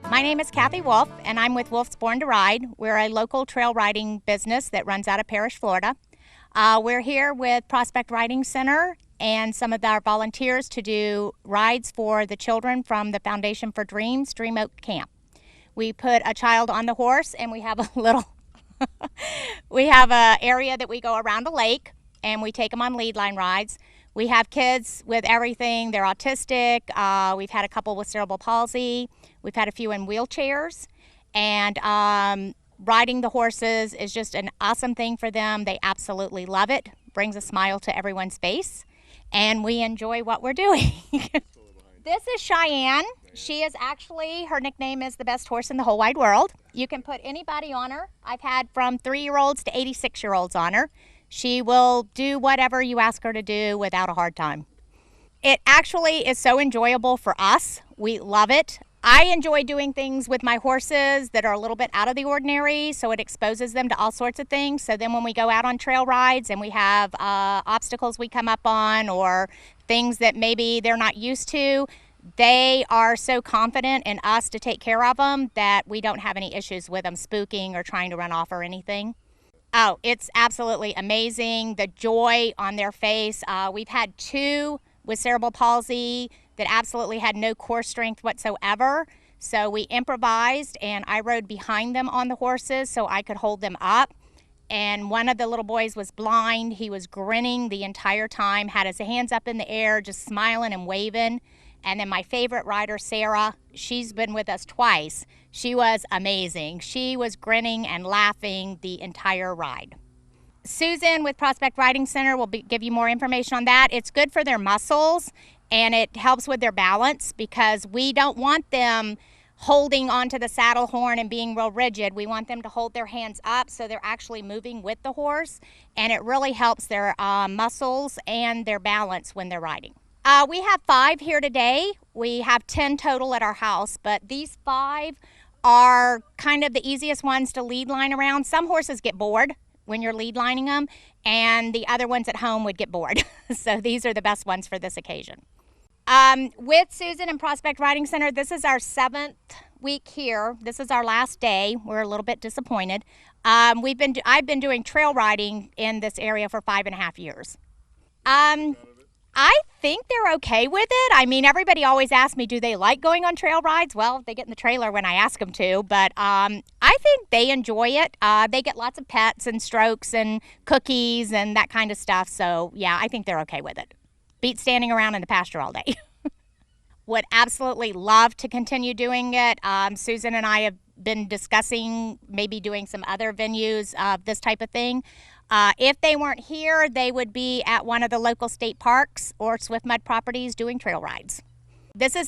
My name is Kathy Wolf, and I'm with Wolf's Born to Ride. We're a local trail riding business that runs out of Parrish, Florida. We're here with Prospect Riding Center and some of our volunteers to do rides for the children from the Foundation for Dreams Dream Oak Camp. We put a child on the horse, and we have a little we have an area that we go around a lake, and we take them on lead line rides. We have kids with everything. They're autistic. We've had a couple with cerebral palsy. We've had a few in wheelchairs. And riding the horses is just an awesome thing for them. They absolutely love it. Brings a smile to everyone's face. And we enjoy what we're doing. This is Cheyenne. She is actually, her nickname is the best horse in the whole wide world. You can put anybody on her. I've had from 3-year-olds to 86-year-olds on her. She will do whatever you ask her to do without a hard time. It actually is so enjoyable for us. We love it. I enjoy doing things with my horses that are a little bit out of the ordinary, so it exposes them to all sorts of things. So then when we go out on trail rides and we have obstacles we come up on or things that maybe they're not used to, they are so confident in us to take care of them that we don't have any issues with them spooking or trying to run off or anything. Oh, it's absolutely amazing. The joy on their face. We've had 2 with cerebral palsy that absolutely had no core strength whatsoever. So we improvised, and I rode behind them on the horses so I could hold them up. And one of the little boys was blind. He was grinning the entire time, had his hands up in the air, just smiling and waving. And then my favorite rider, Sarah, she's been with us twice. She was amazing. She was grinning and laughing the entire ride. Susan with Prospect Riding Center will give you more information on that. It's good for their muscles, and it helps with their balance because we don't want them holding onto the saddle horn and being real rigid. We want them to hold their hands up so they're actually moving with the horse, and it really helps their muscles and their balance when they're riding. We have 5 here today. We have 10 total at our house, but these 5 are kind of the easiest ones to lead line around. Some horses get bored when you're lead lining them, and the other ones at home would get bored. So these are the best ones for this occasion. With Susan and Prospect Riding Center, this is our 7th week here. This is our last day. We're a little bit disappointed. I've been doing trail riding in this area for 5.5 years. I think they're okay with it. I mean, everybody always asks me, do they like going on trail rides? Well, they get in the trailer when I ask them to, but I think they enjoy it. They get lots of pets and strokes and cookies and that kind of stuff. So, yeah, I think they're okay with it. Beats standing around in the pasture all day. Would absolutely love to continue doing it. Susan and I have been discussing maybe doing some other venues of this type of thing. If they weren't here, they would be at one of the local state parks or Swift Mud properties doing trail rides.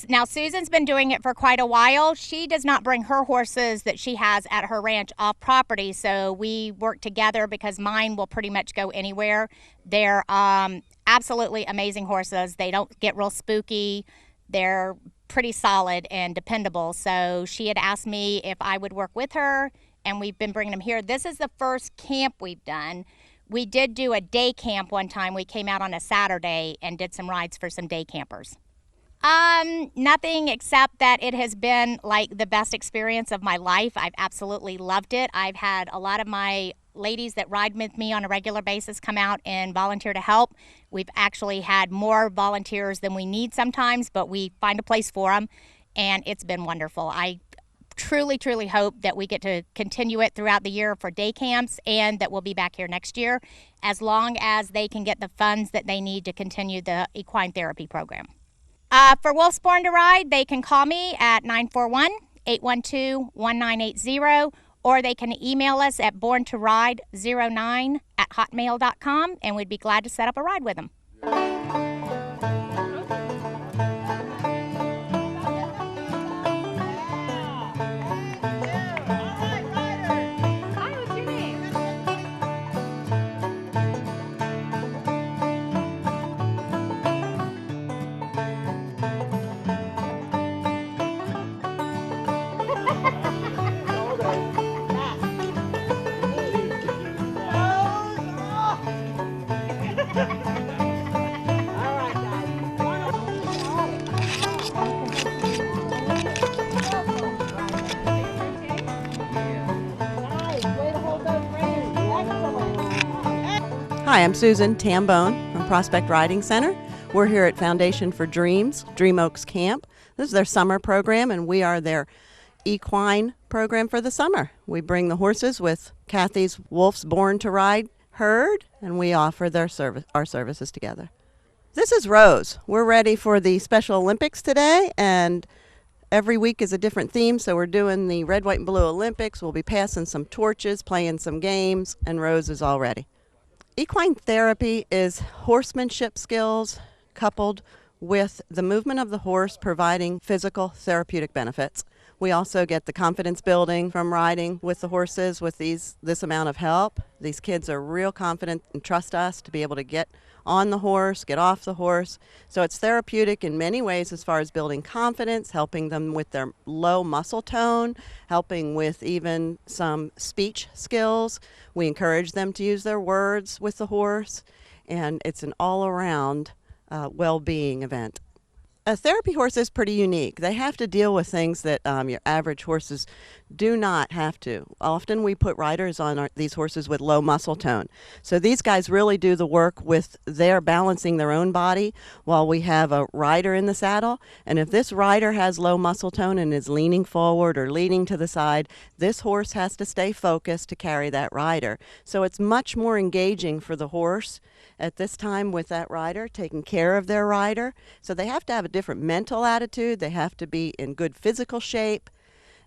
Now Susan's been doing it for quite a while. She does not bring her horses that she has at her ranch off property, so we work together because mine will pretty much go anywhere. They're absolutely amazing horses. They don't get real spooky. They're pretty solid and dependable. So she had asked me if I would work with her, and we've been bringing them here. This is the first camp we've done. We did do a day camp one time. We came out on a Saturday and did some rides for some day campers. Nothing except that it has been like the best experience of my life. I've absolutely loved it. I've had a lot of my ladies that ride with me on a regular basis come out and volunteer to help. We've actually had more volunteers than we need sometimes, but we find a place for them, and it's been wonderful. I truly hope that we get to continue it throughout the year for day camps, and that we'll be back here next year as long as they can get the funds that they need to continue the equine therapy program. For Wolf's Born to Ride, they can call me at 941-812-1980, or they can email us at borntoride09@hotmail.com, and we'd be glad to set up a ride with them. Hi, I'm Susan Tambone from Prospect Riding Center. We're here at Foundation for Dreams, Dream Oaks Camp. This is their summer program, and we are their equine program for the summer. We bring the horses with Kathy's Wolf's Born to Ride herd, and we offer our services together. This is Rose. We're ready for the Special Olympics today, and every week is a different theme, so we're doing the Red, White, and Blue Olympics. We'll be passing some torches, playing some games, and Rose is all ready. Equine therapy is horsemanship skills coupled with the movement of the horse providing physical therapeutic benefits. We also get the confidence building from riding with the horses with this amount of help. These kids are real confident and trust us to be able to get on the horse, get off the horse. So it's therapeutic in many ways as far as building confidence, helping them with their low muscle tone, helping with even some speech skills. We encourage them to use their words with the horse, and it's an all-around well-being event. A therapy horse is pretty unique. They have to deal with things that your average horses do not have to. Often we put riders on these horses with low muscle tone. So these guys really do the work with their balancing their own body while we have a rider in the saddle. And if this rider has low muscle tone and is leaning forward or leaning to the side, this horse has to stay focused to carry that rider. So it's much more engaging for the horse at this time with that rider, taking care of their rider. So they have to have a different mental attitude, they have to be in good physical shape,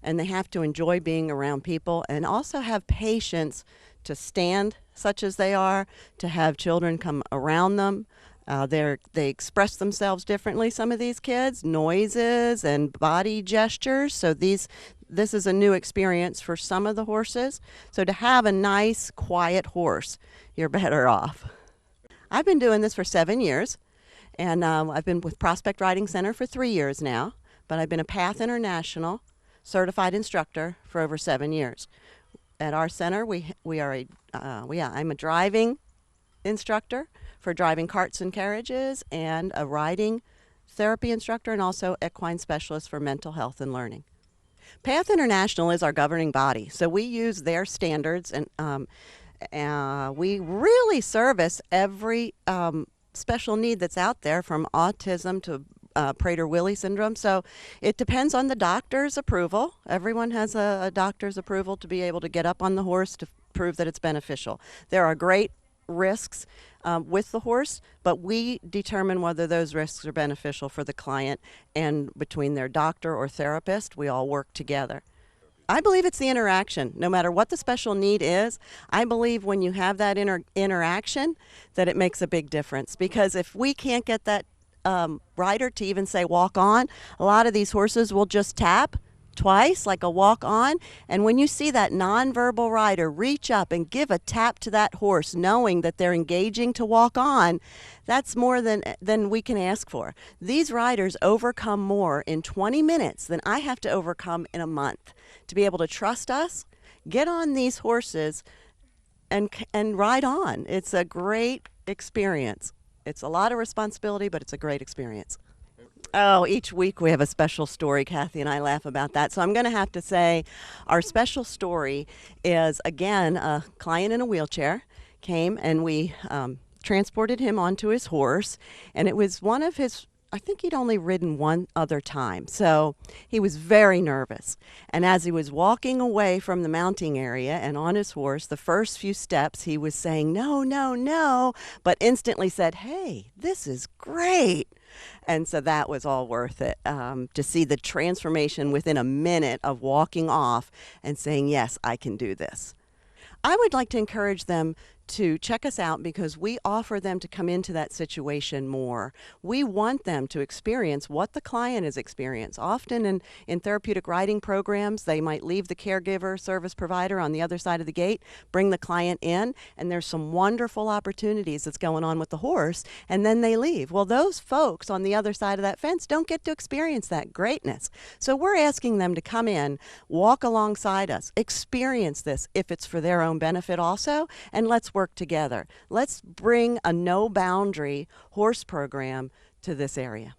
and they have to enjoy being around people and also have patience to stand such as they are, to have children come around them. They express themselves differently, some of these kids, noises and body gestures. So this is a new experience for some of the horses. So to have a nice, quiet horse, you're better off. I've been doing this for 7 years, and I've been with Prospect Riding Center for 3 years now, but I've been a Path International certified instructor for over 7 years. At our center, I'm a driving instructor for driving carts and carriages, and a riding therapy instructor, and also equine specialist for mental health and learning. Path International is our governing body, so we use their standards, and we really service every special need that's out there, from autism to Prader-Willi syndrome. So it depends on the doctor's approval. Everyone has a doctor's approval to be able to get up on the horse to prove that it's beneficial. There are great risks with the horse, but we determine whether those risks are beneficial for the client, and between their doctor or therapist, we all work together. I believe it's the interaction. No matter what the special need is, I believe when you have that interaction, that it makes a big difference. Because if we can't get that rider to even say walk on, a lot of these horses will just tap twice, like a walk on. And when you see that nonverbal rider reach up and give a tap to that horse, knowing that they're engaging to walk on, that's more than we can ask for. These riders overcome more in 20 minutes than I have to overcome in a month to be able to trust us, get on these horses, and ride on. It's a great experience. It's a lot of responsibility, but it's a great experience. Oh, each week we have a special story. Kathy and I laugh about that. So I'm going to have to say our special story is, again, a client in a wheelchair came and we transported him onto his horse. And it was one of his, I think he'd only ridden one other time. So he was very nervous. And as he was walking away from the mounting area and on his horse, the first few steps he was saying, no, no, no, but instantly said, hey, this is great. And so that was all worth it, to see the transformation within a minute of walking off and saying, yes, I can do this. I would like to encourage them to check us out because we offer them to come into that situation more. We want them to experience what the client has experienced. Often in therapeutic riding programs, they might leave the caregiver service provider on the other side of the gate, bring the client in, and there's some wonderful opportunities that's going on with the horse, and then they leave. Well, those folks on the other side of that fence don't get to experience that greatness. So we're asking them to come in, walk alongside us, experience this if it's for their own benefit also, and let's work together. Let's bring a no boundary horse program to this area.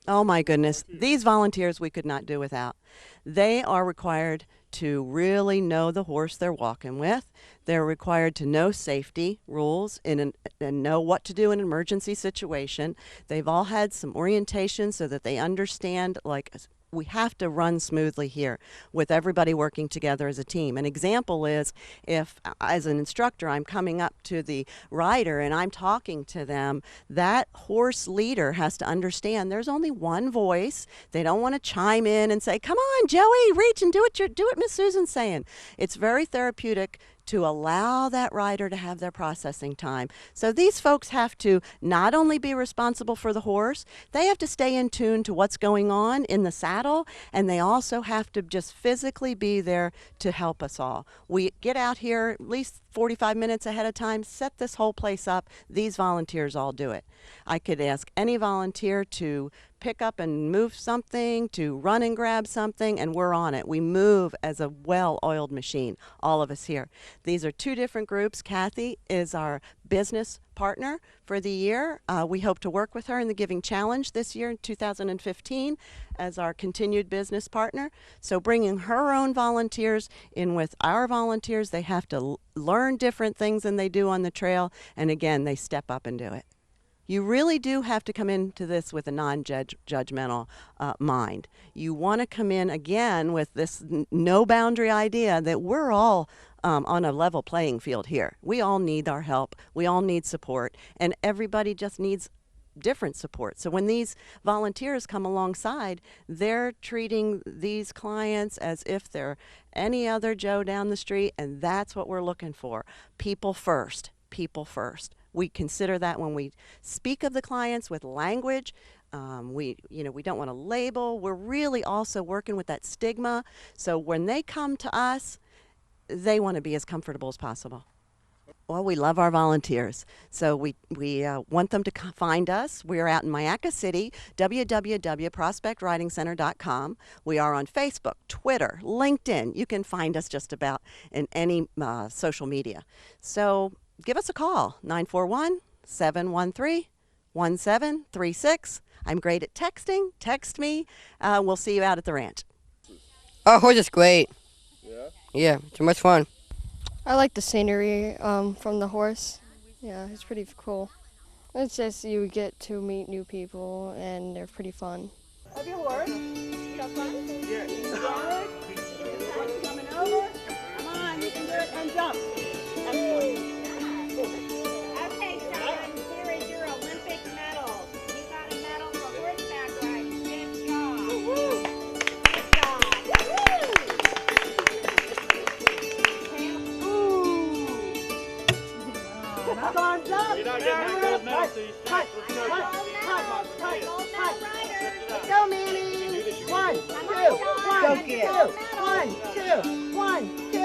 Oh my goodness, these volunteers we could not do without. They are required to really know the horse they're walking with. They're required to know safety rules and know what to do in an emergency situation. They've all had some orientation so that they understand, like, we have to run smoothly here with everybody working together as a team. An example is if, as an instructor, I'm coming up to the rider and I'm talking to them, that horse leader has to understand there's only one voice. They don't want to chime in and say, come on, Joey, reach and do what Miss Susan's saying. It's very therapeutic to allow that rider to have their processing time. So these folks have to not only be responsible for the horse, they have to stay in tune to what's going on in the saddle, and they also have to just physically be there to help us all. We get out here at least 45 minutes ahead of time, set this whole place up. These volunteers all do it. I could ask any volunteer to pick up and move something, to run and grab something, and we're on it. We move as a well-oiled machine, all of us here. These are two different groups. Kathy is our business partner for the year. We hope to work with her in the Giving Challenge this year in 2015 as our continued business partner. So bringing her own volunteers in with our volunteers, they have to learn different things than they do on the trail, and again, they step up and do it. You really do have to come into this with a non-judgmental mind. You want to come in, again, with this no boundary idea that we're all on a level playing field here. We all need our help. We all need support. And everybody just needs different support. So when these volunteers come alongside, they're treating these clients as if they're any other Joe down the street, and that's what we're looking for. People first. People first. We consider that when we speak of the clients with language. We don't want to label. We're really also working with that stigma. So when they come to us, they want to be as comfortable as possible. Well, we love our volunteers. So we want them to find us. We are out in Mayaca City, www.prospectridingcenter.com. We are on Facebook, Twitter, LinkedIn. You can find us just about in any social media. So give us a call, 941-713-1736. I'm great at texting. Text me. We'll see you out at the ranch. Oh, horse is great. Yeah? Yeah, too much fun. I like the scenery from the horse. Yeah, it's pretty cool. It's just you get to meet new people, and they're pretty fun. Of your horse. You have fun? Yeah. Forward. Coming over. Come on, you can do it and jump. Excellent. Okay, Simon, here is your Olympic medal. You got a medal for horseback riding. Good job. Woo-hoo. Good job. Ooh. Knock arms up. You're not getting a gold medal, so you start with Gold medal rider. Let's go, Manny. 1, 2, 1, 2.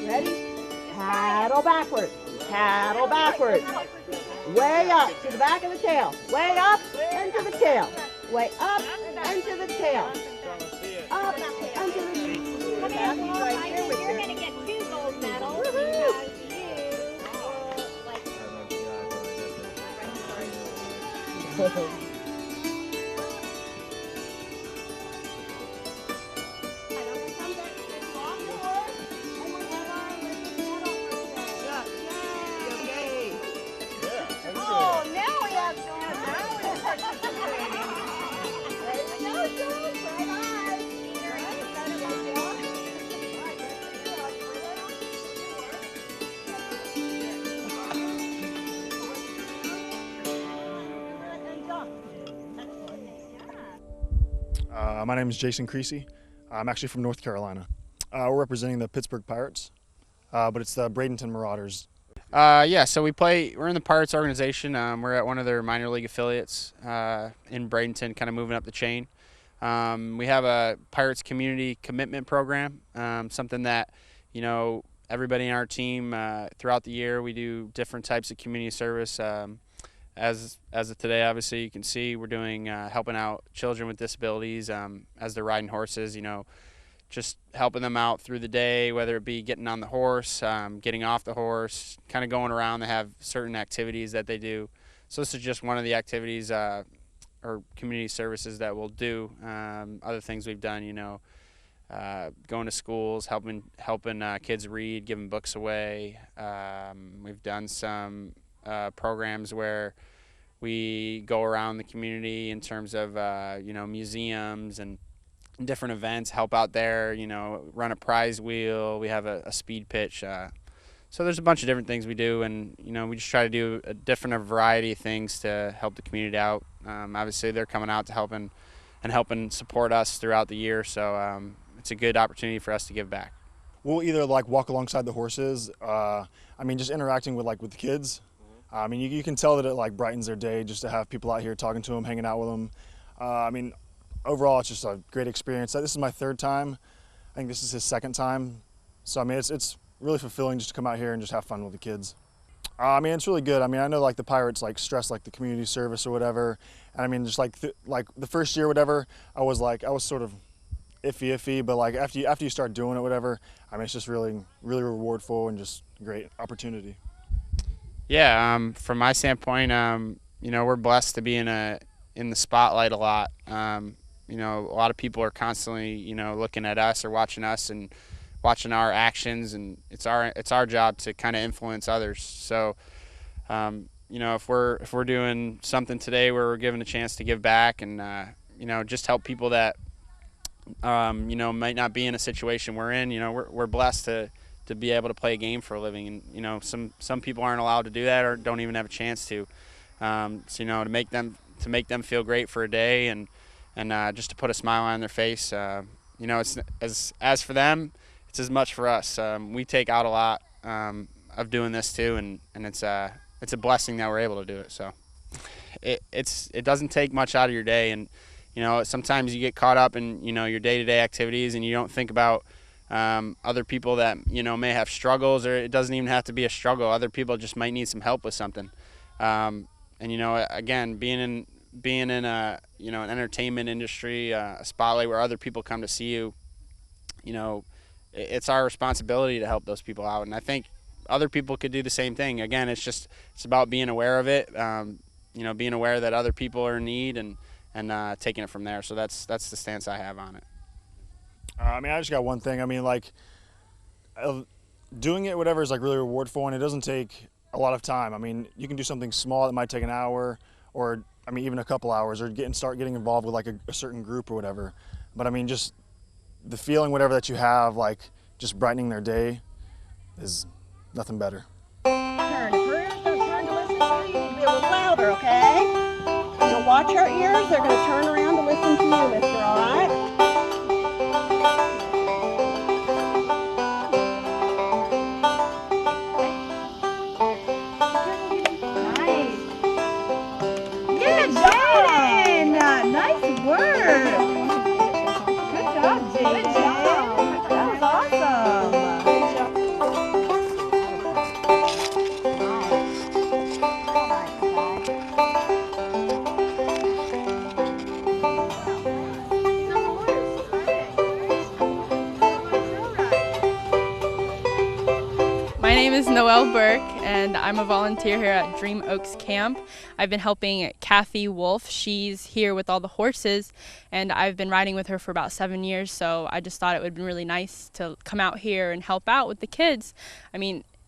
Ready? Paddle backwards. Paddle backwards. Way up to the back of the tail. Way up and to the tail. Way up and to the tail. Up and to the tail. You're going to get 2 gold medals because you My name is Jason Creasy. I'm actually from North Carolina. We're representing the Pittsburgh Pirates, but it's the Bradenton Marauders. Yeah, so we're in the Pirates organization. We're at one of their minor league affiliates in Bradenton, kind of moving up the chain. We have a Pirates community commitment program, something that, everybody in our team throughout the year, we do different types of community service. As of today, obviously, you can see we're doing helping out children with disabilities as they're riding horses, just helping them out through the day, whether it be getting on the horse, getting off the horse, kind of going around. They have certain activities that they do. So this is just one of the activities or community services that we'll do. Other things we've done, going to schools, helping kids read, giving books away. We've done some programs where we go around the community in terms of museums and different events, help out there, run a prize wheel. We have a speed pitch. So there's a bunch of different things we do, and we just try to do a variety of things to help the community out. Obviously they're coming out to helping support us throughout the year, so it's a good opportunity for us to give back. We'll either walk alongside the horses. Just interacting with the kids. You can tell that it brightens their day just to have people out here talking to them, hanging out with them. Overall, it's just a great experience. This is my third time. I think this is his second time. So it's really fulfilling just to come out here and just have fun with the kids. It's really good. I know the Pirates stress the community service or whatever. And just the first year, whatever, I was sort of iffy, but after you start doing it, whatever, it's just really, really rewardful and just a great opportunity. Yeah, from my standpoint, we're blessed to be in the spotlight a lot. A lot of people are constantly, looking at us or watching us and watching our actions, and it's our job to kind of influence others. So, if we're doing something today where we're given a chance to give back and just help people that might not be in a situation we're in, we're blessed to be able to play a game for a living, and some people aren't allowed to do that or don't even have a chance to. So to make them feel great for a day and just to put a smile on their face. It's as for them, it's as much for us. We take out a lot of doing this too, and it's a blessing that we're able to do it. So it doesn't take much out of your day, and sometimes you get caught up in your day-to-day activities, and you don't think about other people that may have struggles, or it doesn't even have to be a struggle. Other people just might need some help with something. Again, being in a an entertainment industry, a spotlight where other people come to see you, it's our responsibility to help those people out, and I think other people could do the same thing. Again, it's about being aware of it, being aware that other people are in need and taking it from there. So that's the stance I have on it. I just got one thing. Doing it, whatever, is really rewardful, and it doesn't take a lot of time. You can do something small that might take an hour, or even a couple hours, or start getting involved with a certain group or whatever. But just the feeling, whatever, that you have, just brightening their day, is nothing better. Turn to listen to you. You need to be a little louder, okay? You'll watch our ears. They're going to turn around to listen to you, mister, all right? Noelle Burke, and I'm a volunteer here at Dream Oaks Camp. I've been helping Kathy Wolf. She's here with all the horses, and I've been riding with her for about 7 years, so I just thought it would be really nice to come out here and help out with the kids.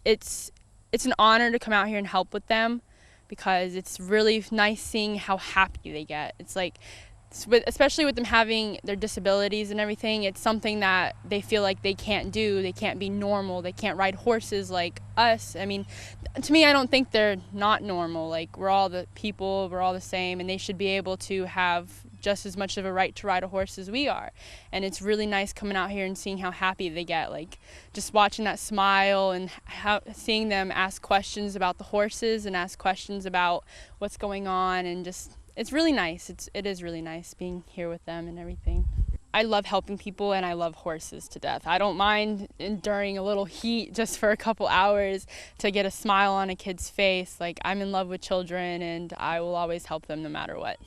It's an honor to come out here and help with them, because it's really nice seeing how happy they get. Especially with them having their disabilities and everything, it's something that they feel like they can't do. They can't be normal. They can't ride horses like us. To me, I don't think they're not normal. We're all the people, we're all the same, and they should be able to have just as much of a right to ride a horse as we are. And it's really nice coming out here and seeing how happy they get, like just watching that smile and seeing them ask questions about the horses and ask questions about what's going on, and just it's really nice. It is really nice being here with them and everything. I love helping people, and I love horses to death. I don't mind enduring a little heat just for a couple hours to get a smile on a kid's face. Like, I'm in love with children, and I will always help them no matter what.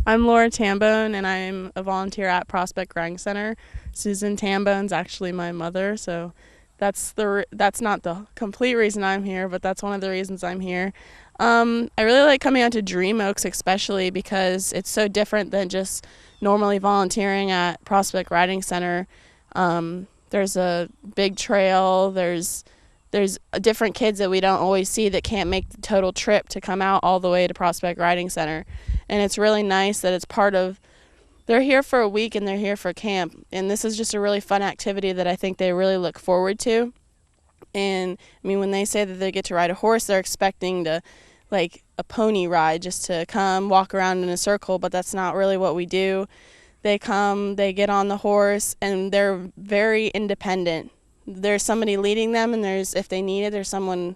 I'm Laura Tambone, and I'm a volunteer at Prospect Riding Center. Susan Tambone's actually my mother, so that's not the complete reason I'm here, but that's one of the reasons I'm here. I really like coming out to Dream Oaks, especially because it's so different than just normally volunteering at Prospect Riding Center. There's a big trail, there's different kids that we don't always see that can't make the total trip to come out all the way to Prospect Riding Center. And it's really nice that it's part of, they're here for a week and they're here for camp. And this is just a really fun activity that I think they really look forward to. And I mean, when they say that they get to ride a horse, they're expecting to, like a pony ride, just to come walk around in a circle, but that's not really what we do. They come, they get on the horse, and they're very independent. There's somebody leading them, and if they need it, there's someone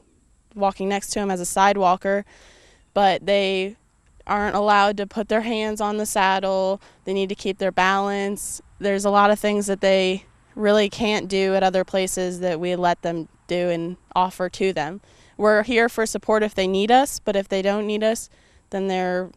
walking next to them as a side walker, but they aren't allowed to put their hands on the saddle. They need to keep their balance. There's a lot of things that they really can't do at other places that we let them do and offer to them. We're here for support if they need us, but if they don't need us, then they're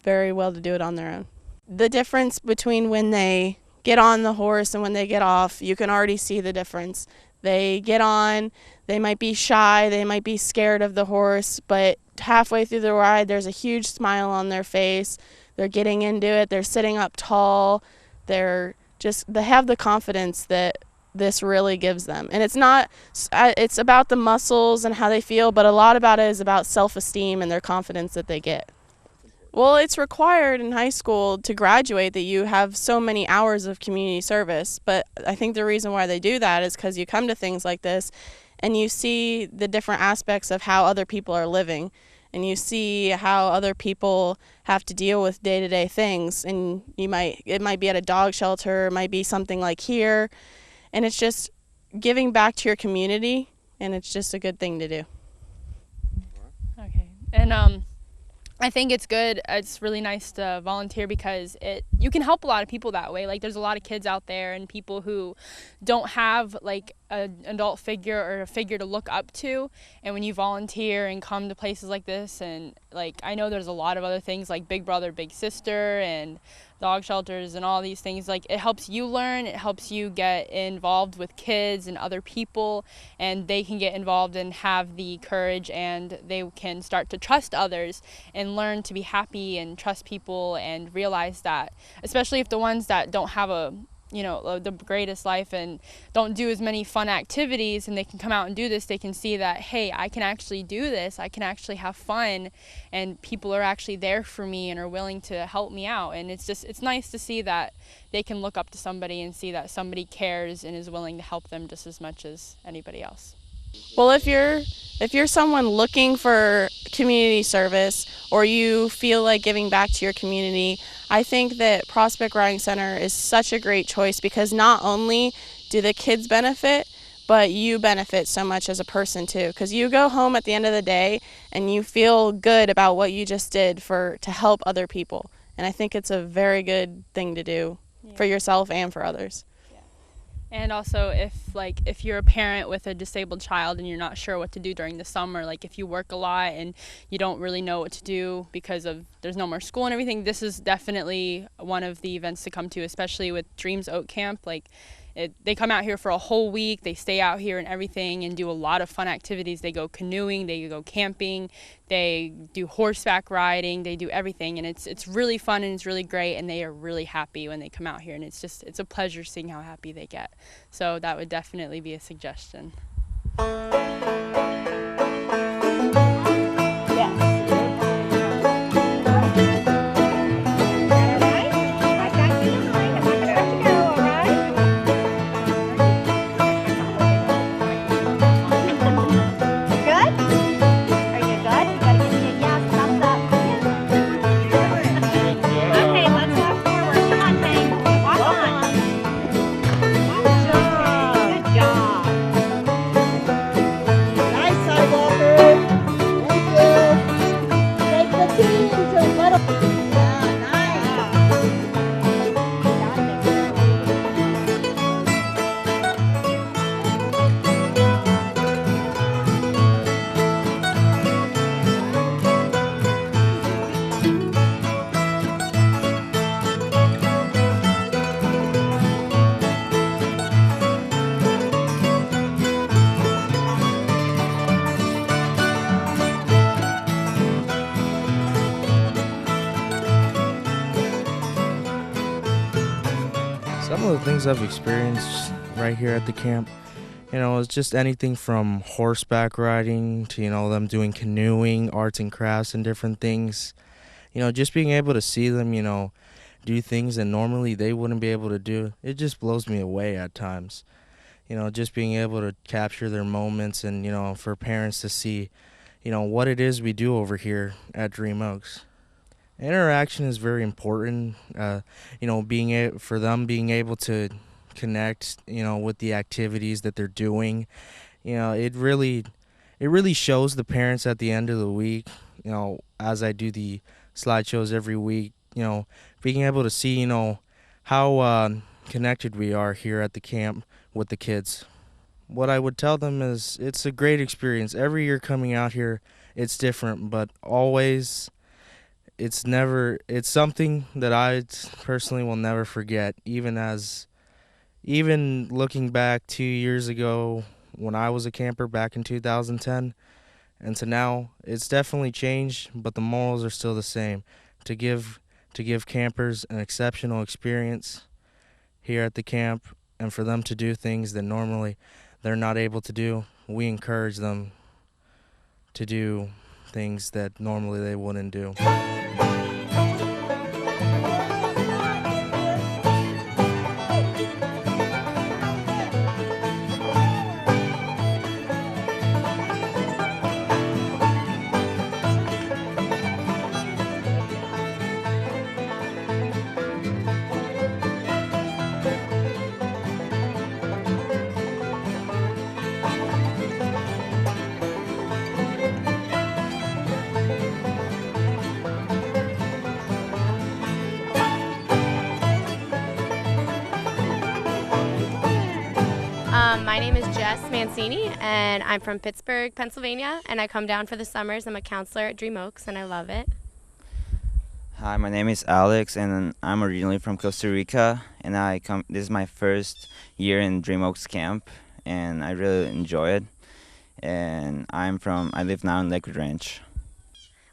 very well to do it on their own. The difference between when they get on the horse and when they get off, you can already see the difference. They get on, they might be shy, they might be scared of the horse, but halfway through the ride, there's a huge smile on their face. They're getting into it, they're sitting up tall, they have the confidence that this really gives them. And it's about the muscles and how they feel, but a lot about it is about self-esteem and their confidence that they get. Well, it's required in high school to graduate that you have so many hours of community service, but I think the reason why they do that is because you come to things like this and you see the different aspects of how other people are living, and you see how other people have to deal with day-to-day things, and it might be at a dog shelter, it might be something like here, and it's just giving back to your community, and it's just a good thing to do. Okay, and I think it's good. It's really nice to volunteer because you can help a lot of people that way. Like, there's a lot of kids out there and people who don't have like an adult figure or a figure to look up to, and when you volunteer and come to places like this, and like I know there's a lot of other things like Big Brother Big Sister and dog shelters and all these things, like it helps you learn, it helps you get involved with kids and other people, and they can get involved and have the courage, and they can start to trust others and learn to be happy and trust people, and realize that, especially if the ones that don't have the greatest life and don't do as many fun activities, and they can come out and do this, they can see that, hey, I can actually do this, I can actually have fun, and people are actually there for me and are willing to help me out. And it's nice to see that they can look up to somebody and see that somebody cares and is willing to help them just as much as anybody else. Well, if you're someone looking for community service, or you feel like giving back to your community, I think that Prospect Riding Center is such a great choice, because not only do the kids benefit, but you benefit so much as a person too, because you go home at the end of the day and you feel good about what you just did to help other people. And I think it's a very good thing to do for yourself and for others. And also, if you're a parent with a disabled child and you're not sure what to do during the summer, like if you work a lot and you don't really know what to do because there's no more school and everything, this is definitely one of the events to come to, especially with Dreams Oak Camp. Like, they come out here for a whole week, they stay out here and everything and do a lot of fun activities. They go canoeing, they go camping, they do horseback riding, they do everything, and it's really fun and it's really great, and they are really happy when they come out here, and it's a pleasure seeing how happy they get. So that would definitely be a suggestion. Okay, Some of the things I've experienced right here at the camp, it's just anything from horseback riding to, them doing canoeing, arts and crafts and different things. Just being able to see them, do things that normally they wouldn't be able to do, it just blows me away at times. Just being able to capture their moments and, for parents to see, what it is we do over here at Dream Oaks. Interaction is very important, for them being able to connect, with the activities that they're doing. It really shows the parents at the end of the week, as I do the slideshows every week, being able to see, how connected we are here at the camp with the kids. What I would tell them is it's a great experience. Every year coming out here, it's different, but always it's something that I personally will never forget, even looking back 2 years ago when I was a camper back in 2010 and to now. It's definitely changed, but the morals are still the same, to give campers an exceptional experience here at the camp, and for them to do things that normally they're not able to do. We encourage them to do things that normally they wouldn't do. My name is Jess Mancini, and I'm from Pittsburgh, Pennsylvania, and I come down for the summers. I'm a counselor at Dream Oaks, and I love it. Hi, my name is Alex, and I'm originally from Costa Rica, and this is my first year in Dream Oaks camp, and I really enjoy it. And I live now in Lakewood Ranch.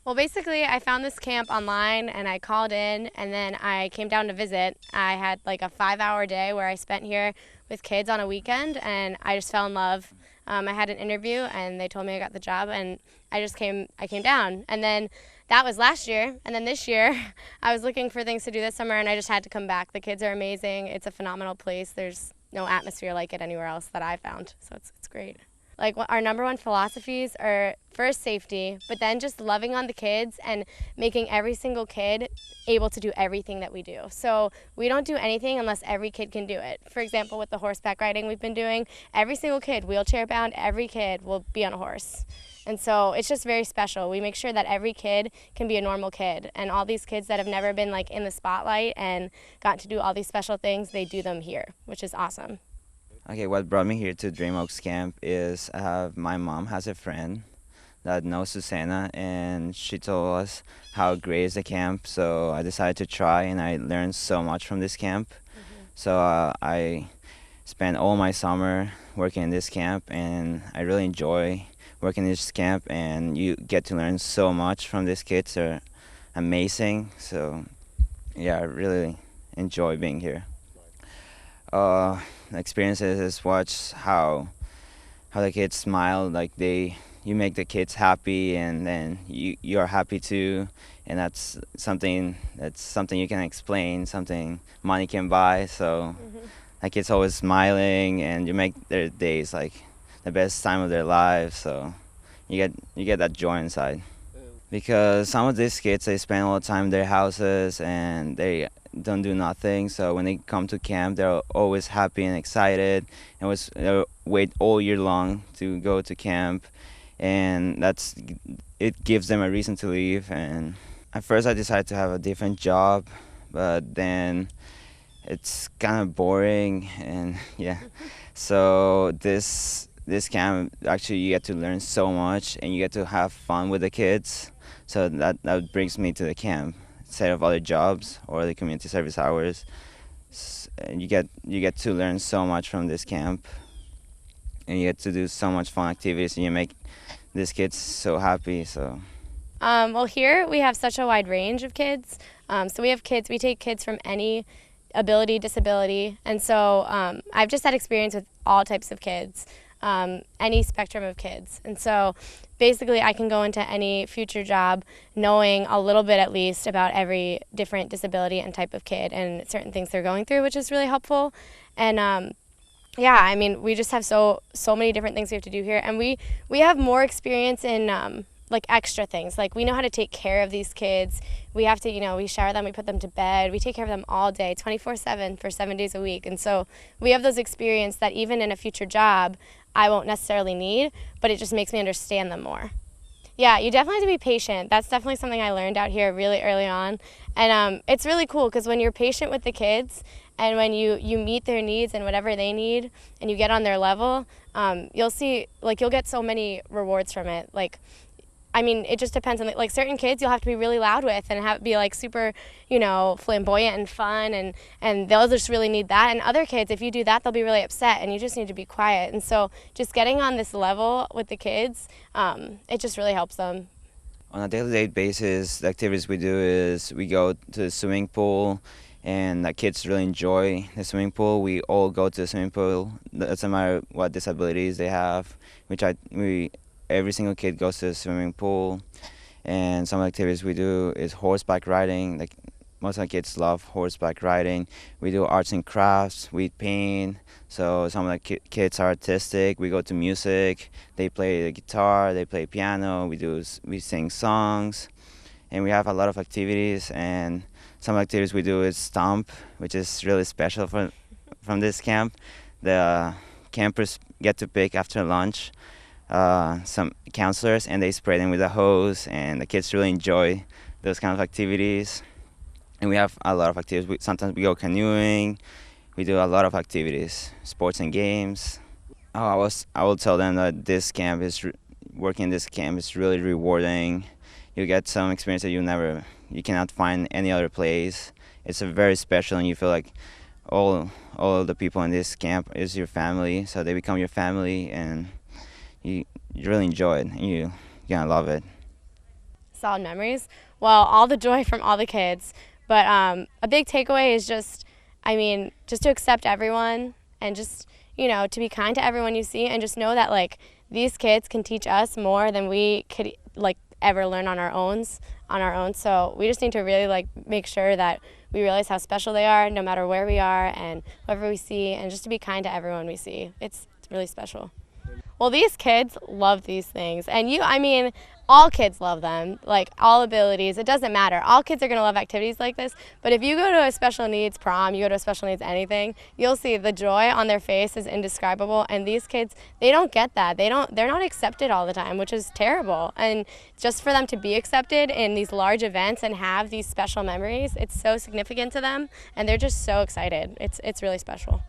Well, basically, I found this camp online, and I called in, and then I came down to visit. I had like a 5-hour day where I spent here with kids on a weekend, and I just fell in love. I had an interview, and they told me I got the job, and I came down. And then that was last year, and then this year, I was looking for things to do this summer, and I just had to come back. The kids are amazing. It's a phenomenal place. There's no atmosphere like it anywhere else that I found, so it's great. Like, our number one philosophies are first safety, but then just loving on the kids and making every single kid able to do everything that we do. So we don't do anything unless every kid can do it. For example, with the horseback riding we've been doing, every single kid, wheelchair bound, every kid will be on a horse. And so it's just very special. We make sure that every kid can be a normal kid. And all these kids that have never been like in the spotlight and got to do all these special things, they do them here, which is awesome. Okay, what brought me here to Dream Oaks Camp is my mom has a friend that knows Susanna, and she told us how great is the camp, so I decided to try, and I learned so much from this camp. Mm-hmm. So I spent all my summer working in this camp, and I really enjoy working in this camp, and you get to learn so much from these kids. They're amazing, so yeah, I really enjoy being here. Experiences is watch how the kids smile, like you make the kids happy, and then you're happy too, and that's something you can explain, something money can buy. So the kids always smiling, and you make their days like the best time of their lives. So you get that joy inside. Because some of these kids, they spend all the time in their houses and they don't do nothing. So when they come to camp, they're always happy and excited, and they wait all year long to go to camp, and it gives them a reason to leave. And at first, I decided to have a different job, but then it's kind of boring, and yeah. So this camp, actually, you get to learn so much, and you get to have fun with the kids. So that brings me to the camp instead of other jobs or the community service hours. And you get to learn so much from this camp, and you get to do so much fun activities, and you make these kids so happy. So well, here we have such a wide range of kids. So we take kids from any ability, disability. And so I've just had experience with all types of kids, any spectrum of kids. And so basically I can go into any future job knowing a little bit at least about every different disability and type of kid and certain things they're going through, which is really helpful. And yeah, I mean, we just have so many different things we have to do here. And we have more experience in like extra things. Like we know how to take care of these kids. We have to, we shower them, we put them to bed. We take care of them all day, 24/7 for 7 days a week. And so we have those experience that even in a future job, I won't necessarily need, but it just makes me understand them more. Yeah, you definitely have to be patient. That's definitely something I learned out here really early on. And it's really cool because when you're patient with the kids and when you meet their needs and whatever they need and you get on their level, you'll see, like, you'll get so many rewards from it. Like, I mean, it just depends on, like, certain kids you'll have to be really loud with and be, like, super, flamboyant and fun, and they'll just really need that. And other kids, if you do that, they'll be really upset, and you just need to be quiet. And so just getting on this level with the kids, it just really helps them. On a day-to-day basis, the activities we do is we go to the swimming pool, and the kids really enjoy the swimming pool. We all go to the swimming pool. It doesn't matter what disabilities they have. Every single kid goes to the swimming pool, and some activities we do is horseback riding. Like, most of the kids love horseback riding. We do arts and crafts. We paint. So some of the kids are artistic. We go to music. They play the guitar. They play piano. We sing songs, and we have a lot of activities. And some activities we do is stomp, which is really special from this camp. The campers get to pick after lunch some counselors, and they spray them with a hose, and the kids really enjoy those kind of activities. And we have a lot of activities. Sometimes we go canoeing. We do a lot of activities, sports and games. I will tell them that working in this camp is really rewarding. You get some experience that you cannot find any other place. It's very special, and you feel like all of the people in this camp is your family, so they become your family, and you really enjoy it, and you're gonna love it. Solid memories. Well, all the joy from all the kids, but a big takeaway is just to accept everyone, and just, to be kind to everyone you see, and just know that, like, these kids can teach us more than we could, like, ever learn on our own. So we just need to really, like, make sure that we realize how special they are no matter where we are and whoever we see, and just to be kind to everyone we see. It's really special. Well, these kids love these things, and all kids love them, like, all abilities. It doesn't matter. All kids are going to love activities like this, but if you go to a special needs prom, you go to a special needs anything, you'll see the joy on their face is indescribable, and these kids, they don't get that. They're not accepted all the time, which is terrible, and just for them to be accepted in these large events and have these special memories, it's so significant to them, and they're just so excited. It's really special.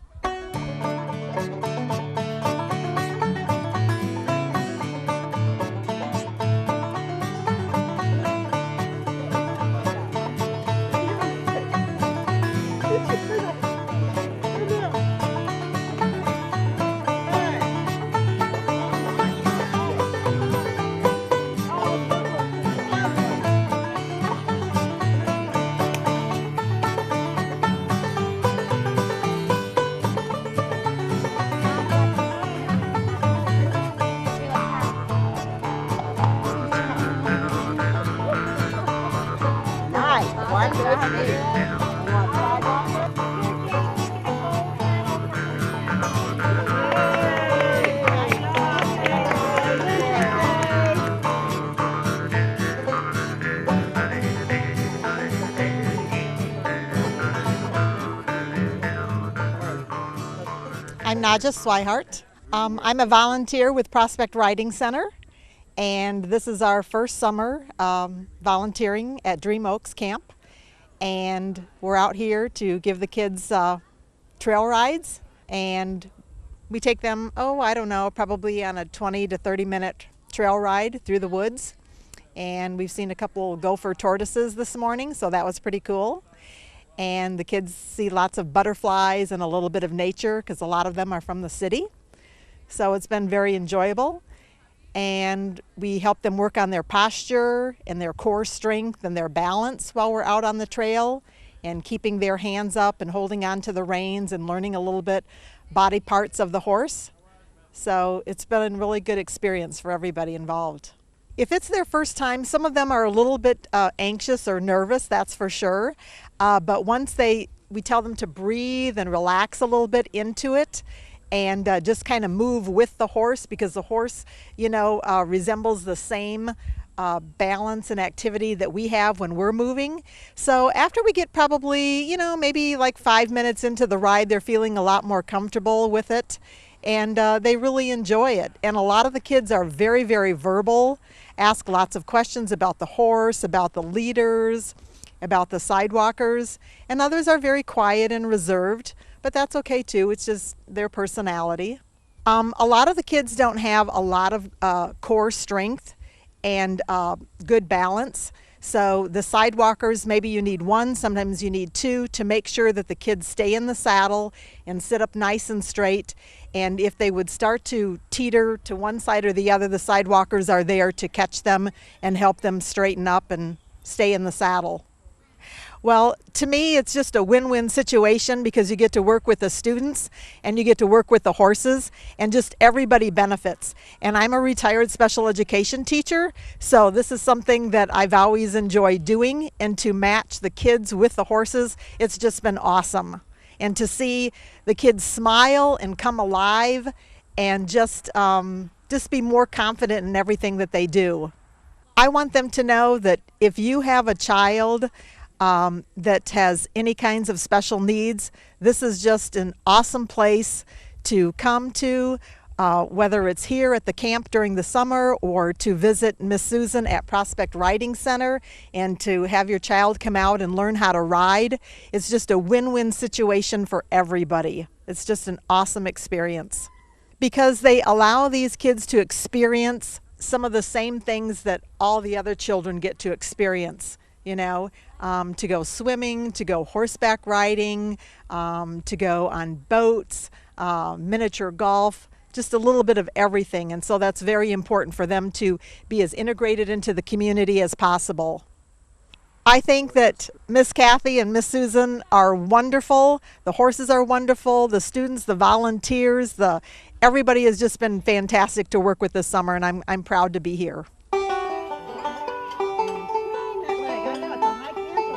I'm Nadja Swihart. I'm a volunteer with Prospect Riding Center, and this is our first summer volunteering at Dream Oaks Camp. And we're out here to give the kids trail rides, and we take them, probably on a 20 to 30 minute trail ride through the woods. And we've seen a couple gopher tortoises this morning, so that was pretty cool. And the kids see lots of butterflies and a little bit of nature, because a lot of them are from the city. So it's been very enjoyable. And we help them work on their posture and their core strength and their balance while we're out on the trail. and keeping their hands up and holding on to the reins and learning a little bit body parts of the horse. So it's been a really good experience for everybody involved. If it's their first time, some of them are a little bit anxious or nervous, that's for sure. But once we tell them to breathe and relax a little bit into it and just kind of move with the horse, because the horse, resembles the same balance and activity that we have when we're moving. So after we get probably, maybe like 5 minutes into the ride, they're feeling a lot more comfortable with it. And they really enjoy it. And a lot of the kids are very, very verbal, ask lots of questions about the horse, about the leaders, about the sidewalkers. And others are very quiet and reserved, but that's okay too. It's just their personality. A lot of the kids don't have a lot of core strength and good balance. So the sidewalkers, maybe you need one, sometimes you need two to make sure that the kids stay in the saddle and sit up nice and straight. And if they would start to teeter to one side or the other, the sidewalkers are there to catch them and help them straighten up and stay in the saddle. Well, to me, it's just a win-win situation because you get to work with the students and you get to work with the horses and just everybody benefits. And I'm a retired special education teacher, so this is something that I've always enjoyed doing, and to match the kids with the horses, it's just been awesome. And to see the kids smile and come alive and just be more confident in everything that they do. I want them to know that if you have a child that has any kinds of special needs, this is just an awesome place to come to, whether it's here at the camp during the summer or to visit Miss Susan at Prospect Riding Center and to have your child come out and learn how to ride. It's just a win-win situation for everybody. It's just an awesome experience because they allow these kids to experience some of the same things that all the other children get to experience. To go swimming, to go horseback riding, to go on boats, miniature golf, just a little bit of everything. And so that's very important for them to be as integrated into the community as possible. I think that Miss Kathy and Miss Susan are wonderful. The horses are wonderful. The students, the volunteers, everybody has just been fantastic to work with this summer, and I'm proud to be here.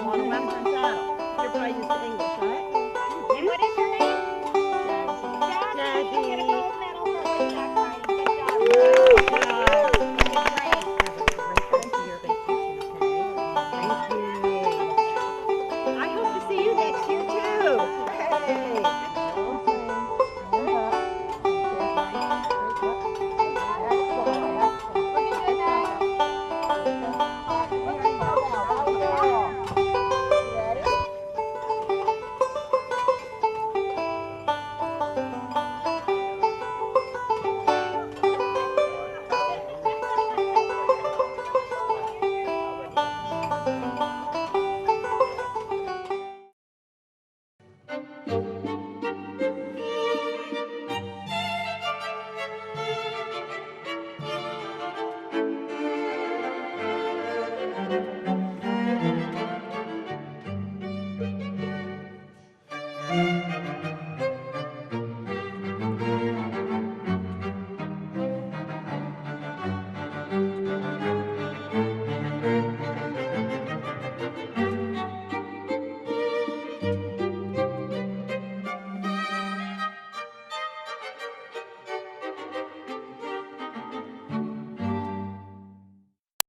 On the Western saddle. You're probably used to English.